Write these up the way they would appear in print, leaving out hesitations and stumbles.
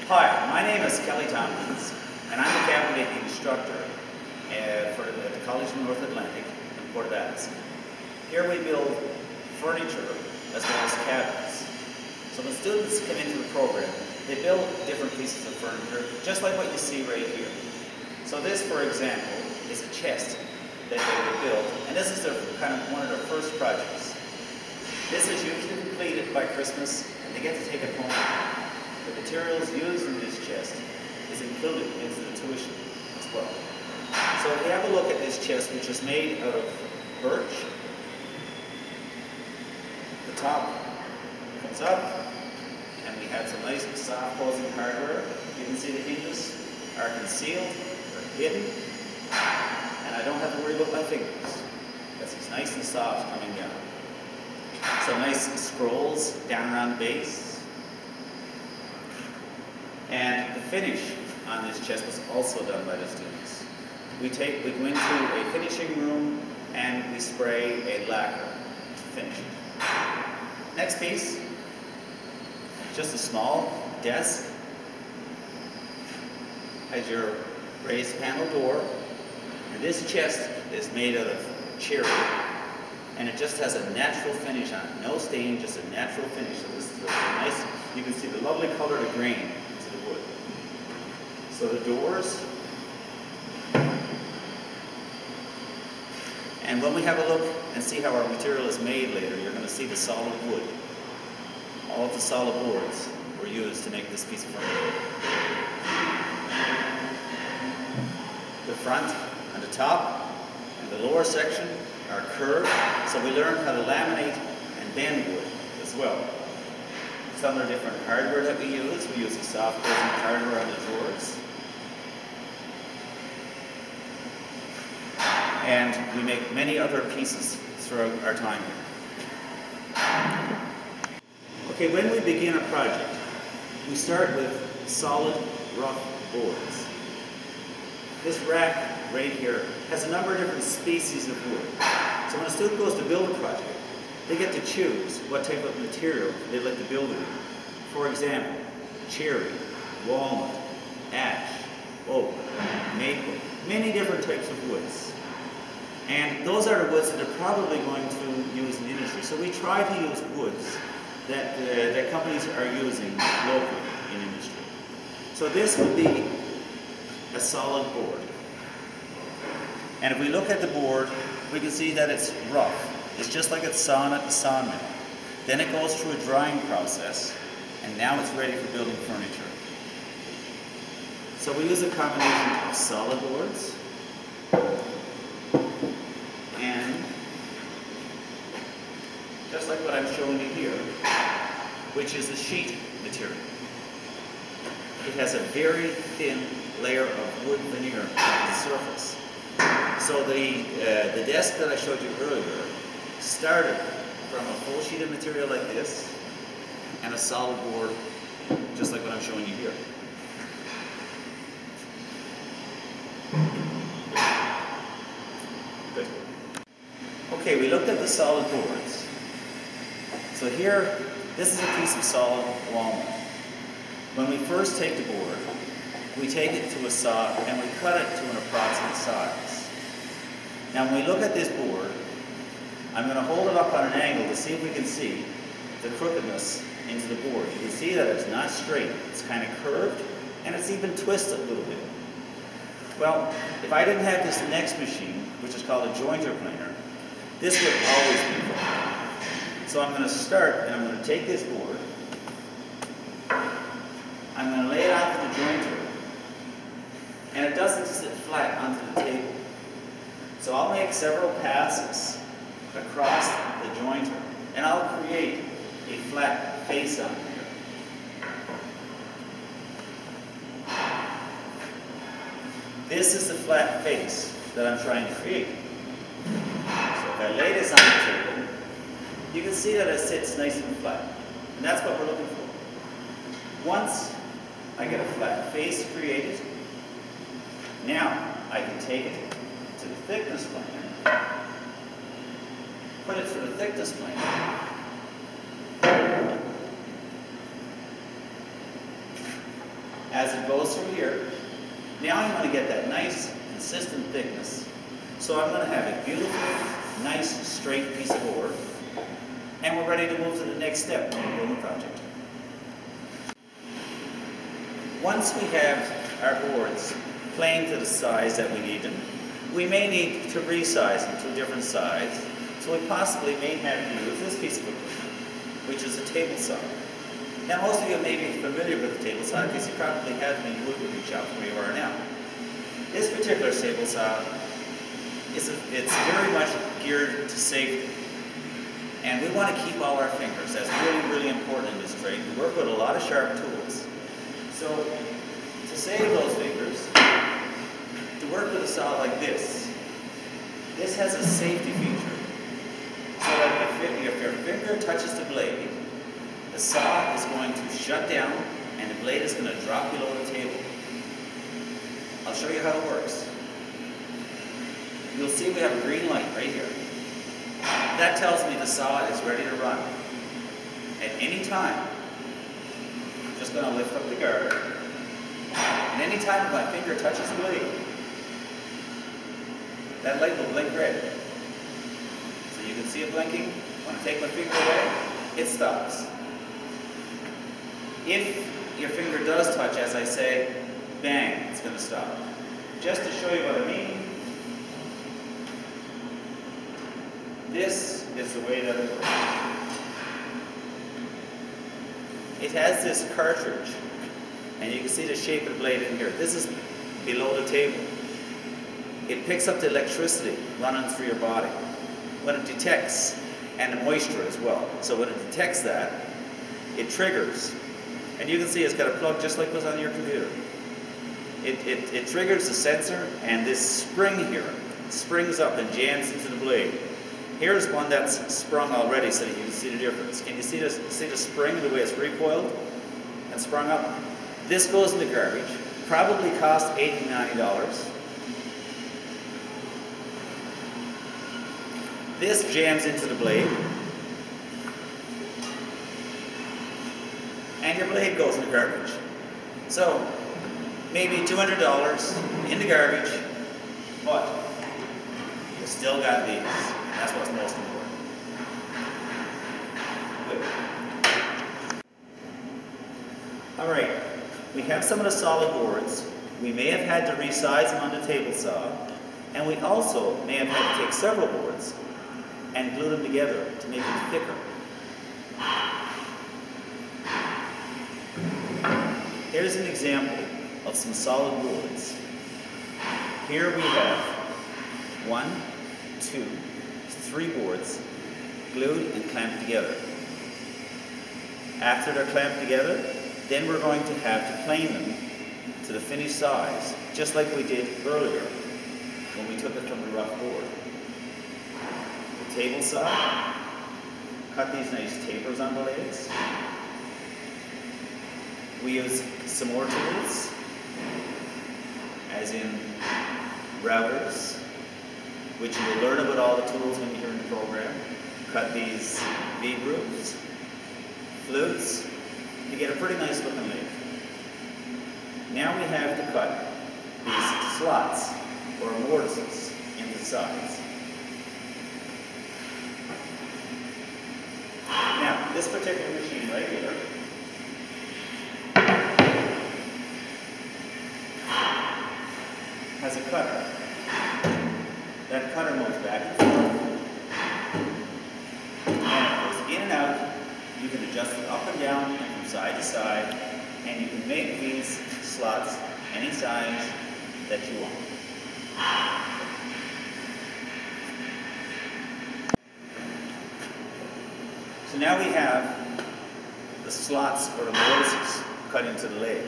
Hi, my name is Kelly Tompkins, and I'm a cabinet-making instructor at the College of North Atlantic in Port Vaz. Here we build furniture as well as cabinets. So when students come into the program, they build different pieces of furniture, just like what you see right here. So this, for example, is a chest that they would build, and this is one of their first projects. This is usually completed by Christmas, and they get to take it home. The materials used in this chest is included into the tuition as well. So if we have a look at this chest, which is made out of birch, the top comes up, and we have some nice soft closing hardware. You can see the hinges are concealed, they're hidden, and I don't have to worry about my fingers. It's nice and soft coming down. Some nice scrolls down around the base. And the finish on this chest was also done by the students. We go into a finishing room and we spray a lacquer to finish it. Next piece, just a small desk. Has your raised panel door. And this chest is made out of cherry. And it just has a natural finish on it. No stain, just a natural finish. So this is really nice. You can see the lovely color of grain into the wood. So the doors. And when we have a look and see how our material is made later, you're going to see the solid wood. All of the solid boards were used to make this piece of furniture. The front and the top and the lower section are curved, so we learn how to laminate and bend wood as well. Some of the different hardware that we use a soft closing hardware on the drawers. And we make many other pieces throughout our time here. Okay, when we begin a project, we start with solid, rough boards. This rack right here has a number of different species of wood. So when a student goes to build a project, they get to choose what type of material they'd like to build it in. For example, cherry, walnut, ash, oak, maple, many different types of woods. And those are the woods that they're probably going to use in the industry. So we try to use woods that companies are using locally in industry. So this would be a solid board. And if we look at the board, we can see that it's rough. It's just like it's sawn at the sawmill. Then it goes through a drying process, and now it's ready for building furniture. So we use a combination of solid boards and just like what I'm showing you here, which is a sheet material. It has a very thin layer of wood veneer on the surface. So the desk that I showed you earlier started from a full sheet of material like this and a solid board just like what I'm showing you here. Good. Okay, we looked at the solid boards. So here, this is a piece of solid walnut. When we first take the board, we take it to a saw and we cut it to an approximate size. Now when we look at this board, I'm going to hold it up on an angle to see if we can see the crookedness into the board. You can see that it's not straight, it's kind of curved, and it's even twisted a little bit. Well, if I didn't have this next machine, which is called a jointer planer, this would always be crooked. So I'm going to start, and I'm going to take this board, I'm going to lay it onto the jointer, and it doesn't sit flat onto the table. So I'll make several passes across the jointer, and I'll create a flat face on here. This is the flat face that I'm trying to create. So if I lay this on the table, you can see that it sits nice and flat. And that's what we're looking for. Once I get a flat face created, now I can take it to the thickness planer, put it to the thickness planer, as it goes through here, now I'm going to get that nice, consistent thickness. So I'm going to have a beautiful, nice, straight piece of board, and we're ready to move to the next step in the project. Once we have our boards planed to the size that we need them, we may need to resize them to a different size, so we possibly may have to use this piece of equipment, which is a table saw. Now most of you may be familiar with the table saw because you probably have been in woodworking shop where you are now. This particular table saw, it's very much geared to safety. And we want to keep all our fingers. That's really, really important in this trade. We work with a lot of sharp tools. So to save those fingers, to work with a saw like this has a safety feature. So that if your finger touches the blade, the saw is going to shut down and the blade is going to drop below the table. I'll show you how it works. You'll see we have a green light right here. That tells me the saw is ready to run. At any time, I'm just going to lift up the guard. And any time my finger touches the blade, that light will blink red. So you can see it blinking. When I take my finger away, it stops. If your finger does touch, as I say, bang, it's going to stop. Just to show you what I mean, this is the way that it works. It has this cartridge, and you can see the shape of the blade in here. This is below the table. It picks up the electricity running through your body when it detects, and the moisture as well. So when it detects that, it triggers. And you can see it's got a plug just like was on your computer. It triggers the sensor, and this spring here springs up and jams into the blade. Here's one that's sprung already so that you can see the difference. Can you see the spring, the way it's recoiled and sprung up? This goes in the garbage. Probably cost $80, $90. This jams into the blade. And your blade goes in the garbage. So, maybe $200 in the garbage, but you still got these. That's what's most important. Good. All right, we have some of the solid boards. We may have had to resize them on the table saw, and we also may have had to take several boards and glue them together to make them thicker. Here's an example of some solid boards. Here we have 1, 2, 3 boards glued and clamped together. After they're clamped together, then we're going to have to plane them to the finished size, just like we did earlier when we took it from the rough board. The table saw, cut these nice tapers on the blades. We use some more tools, as in routers, which you will learn about all the tools when you're in the program. Cut these V grooves, flutes, to get a pretty nice looking lathe. Now we have to cut these slots, or mortises, into the sides. Now, this particular machine right here has a cutter. That cutter moves back and forth, and it goes in and out. You can adjust it up and down and from side to side, and you can make these slots any size that you want. So now we have the slots or the mortises cut into the lathe.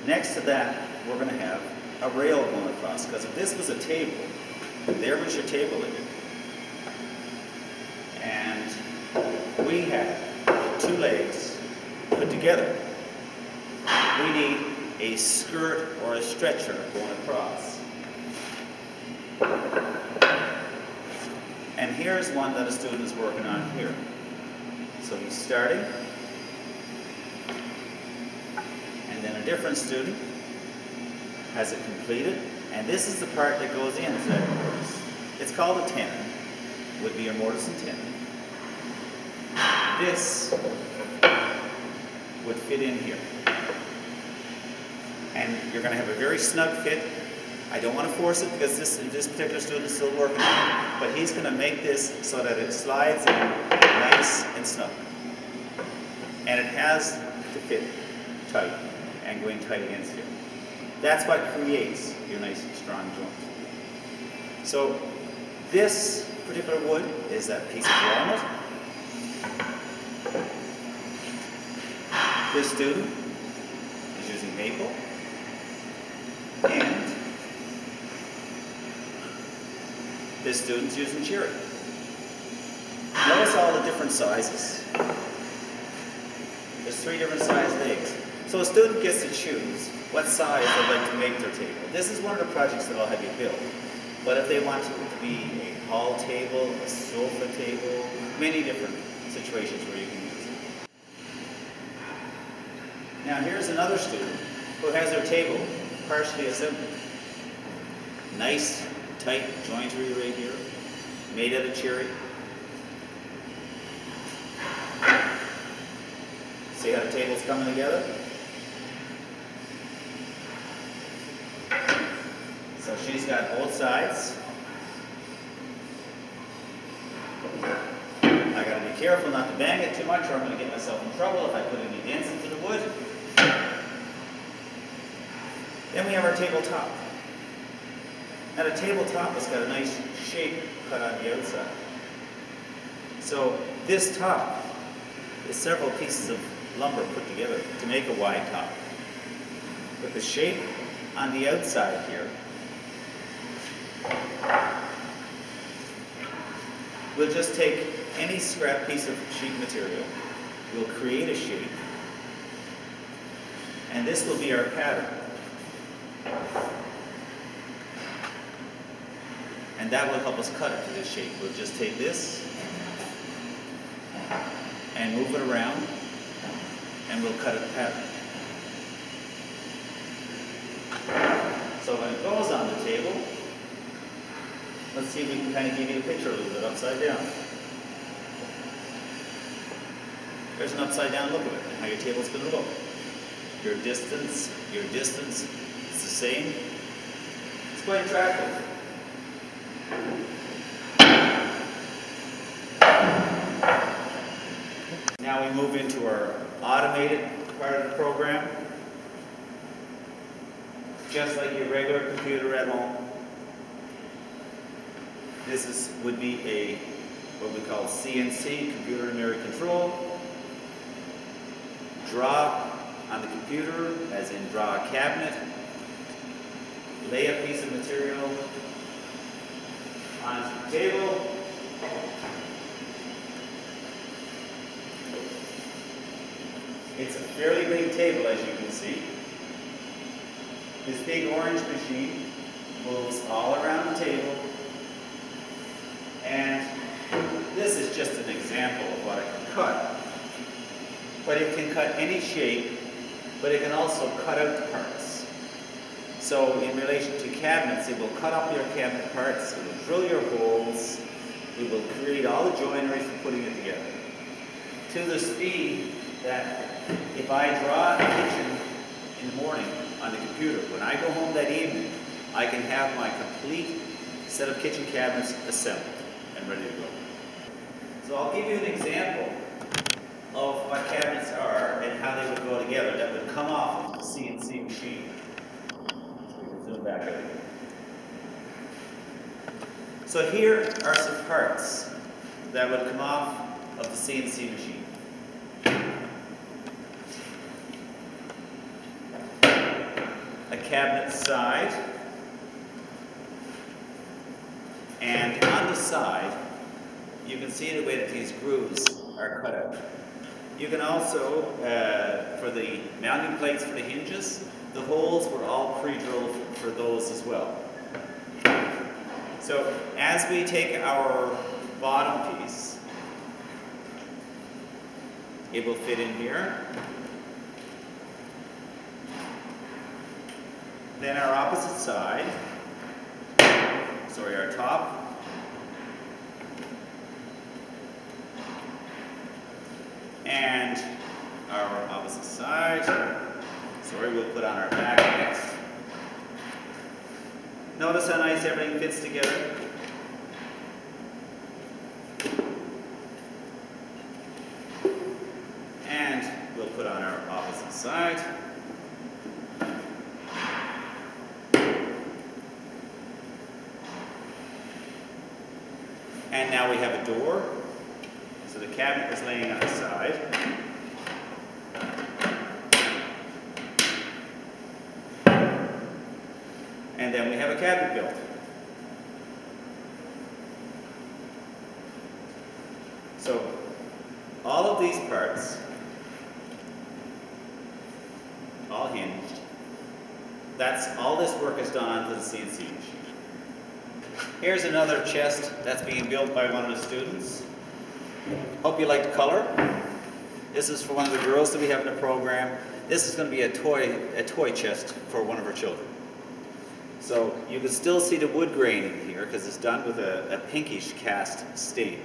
Next to that, we're going to have a rail going across, because if this was a table, there was your table leg. And we have 2 legs put together. We need a skirt or a stretcher going across. And here's one that a student is working on here. So he's starting, a different student has it completed, and this is the part that goes into that mortise. It's called a tenon, would be your mortise and tenon. This would fit in here. And you're going to have a very snug fit. I don't want to force it because this particular student is still working on it, but he's going to make this so that it slides in nice and snug. And it has to fit tight and go in tight against here. That's what creates your nice and strong joint. So this particular wood is that piece of walnut. This student is using maple. And this student's using cherry. Notice all the different sizes. There's 3 different size legs. So a student gets to choose what size they'd like to make their table. This is one of the projects that I'll have you build. But if they want it to be a hall table, a sofa table, many different situations where you can use it. Now here's another student who has their table partially assembled. Nice, tight jointery right here, made out of cherry. See how the table's coming together? So she's got both sides. I gotta be careful not to bang it too much or I'm gonna get myself in trouble if I put any dents into the wood. Then we have our tabletop. Now the tabletop has got a nice shape cut on the outside. So this top is several pieces of lumber put together to make a wide top. But the shape on the outside here we'll just take any scrap piece of sheet material, we'll create a shape, and this will be our pattern. And that will help us cut it to this shape. We'll just take this and move it around, and we'll cut it a pattern. So when it goes on the table, let's see if we can kind of give you a picture a little bit upside down. There's an upside down look of it, and how your table's going to look. Your distance, it's the same. It's quite attractive. Now we move into our automated part of the program. Just like your regular computer at home. This would be a what we call CNC, computer numeric control. Draw on the computer, as in draw a cabinet. Lay a piece of material onto the table. It's a fairly big table, as you can see. This big orange machine moves all around the table. And this is just an example of what it can cut. But it can cut any shape, but it can also cut out parts. So in relation to cabinets, it will cut up your cabinet parts, it will drill your holes, it will create all the joinery for putting it together. To the speed that if I draw a kitchen in the morning on the computer, when I go home that evening, I can have my complete set of kitchen cabinets assembled and ready to go. So I'll give you an example of what cabinets are and how they would go together that would come off of the CNC machine. We can zoom back out. So here are some parts that would come off of the CNC machine. A cabinet side, and on the side you can see the way that these grooves are cut out. You can also, for the mounting plates for the hinges, the holes were all pre-drilled for those as well. So as we take our bottom piece, it will fit in here. Then our opposite side, sorry, our top. And our opposite side. Sorry, we'll put on our back next. Notice how nice everything fits together. And we'll put on our opposite side. And now we have a door. So the cabinet is laying on its side. And then we have a cabinet built. So all of these parts, all hinged, that's all this work is done onto the CNC machine. Here's another chest that's being built by one of the students. Hope you like the color. This is for one of the girls that we have in the program. This is going to be a toy chest for one of her children. So you can still see the wood grain in here because it's done with a pinkish cast stain,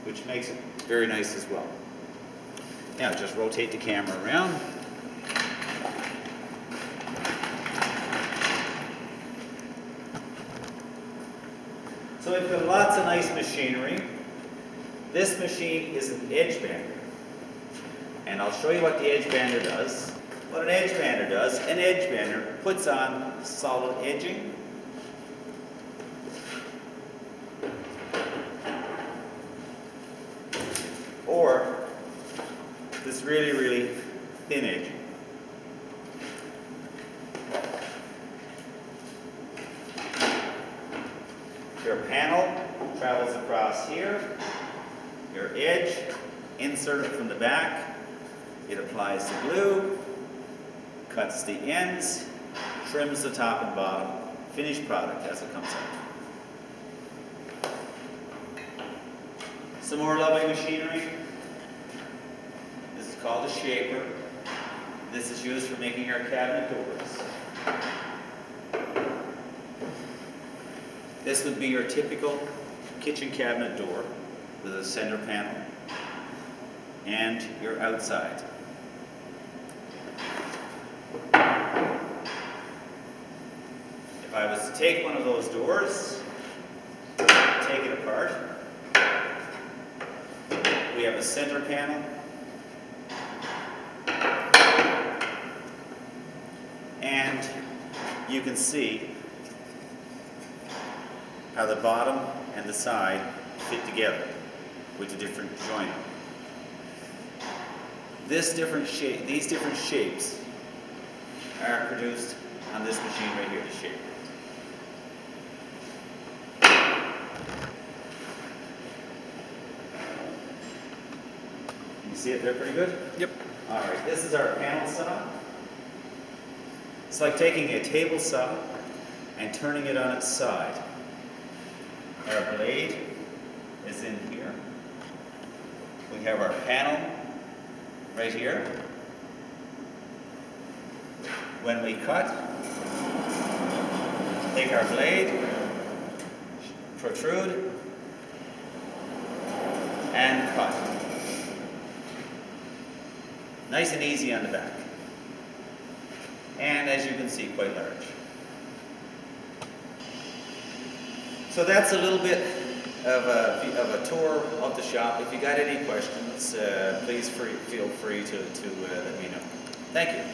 which makes it very nice as well. Now just rotate the camera around. So we've got lots of nice machinery. This machine is an edge bander. And I'll show you what the edge bander does. What an edge bander does, an edge bander puts on solid edging. Or this really, really thin edging. Your panel travels across here. Your edge, inserted from the back. It applies the glue, cuts the ends, trims the top and bottom, finished product as it comes out. Some more lovely machinery. This is called a shaper. This is used for making our cabinet doors. This would be your typical kitchen cabinet door with a center panel and your outside. If I was to take one of those doors, take it apart, we have a center panel and you can see how the bottom and the side fit together with the different joining. These different shapes are produced on this machine right here, the shaper. Can you see it there pretty good? Yep. All right, this is our panel saw. It's like taking a table saw and turning it on its side. Our blade is in here. We have our panel right here. When we cut, take our blade, protrude, and cut. Nice and easy on the back. And as you can see, quite large. So that's a little bit of a tour of the shop. If you got any questions, please feel free to let me know. Thank you.